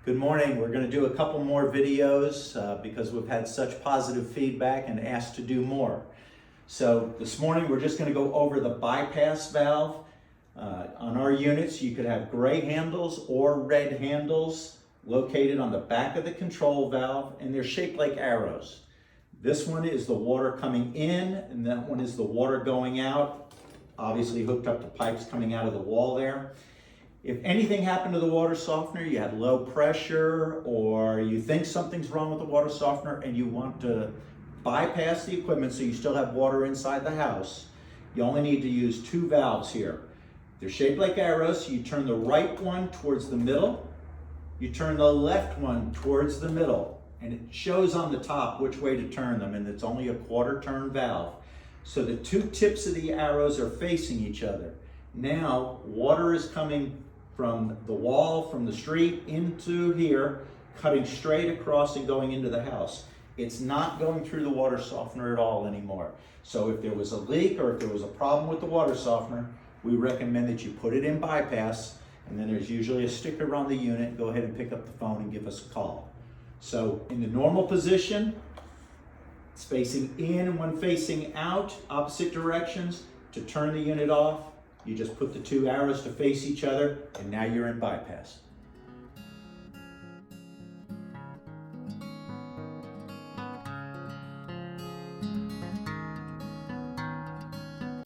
Good morning. We're going to do a couple more videos because we've had such positive feedback and asked to do more. So this morning we're just going to go over the bypass valve. On our units you could have gray handles or red handles located on the back of the control valve, and they're shaped like arrows. This one is the water coming in and that one is the water going out, obviously hooked up to pipes coming out of the wall there. If anything happened to the water softener, you had low pressure, or you think something's wrong with the water softener and you want to bypass the equipment so you still have water inside the house, you only need to use two valves here. They're shaped like arrows, so you turn the right one towards the middle, you turn the left one towards the middle, and it shows on the top which way to turn them, and it's only a quarter turn valve. So the two tips of the arrows are facing each other. Now, water is coming from the wall, from the street into here, cutting straight across and going into the house. It's not going through the water softener at all anymore. So if there was a leak or if there was a problem with the water softener, we recommend that you put it in bypass, and then there's usually a sticker on the unit. Go ahead and pick up the phone and give us a call. So in the normal position, it's facing in, and when facing out, opposite directions. To turn the unit off, you just put the two arrows to face each other, and now you're in bypass.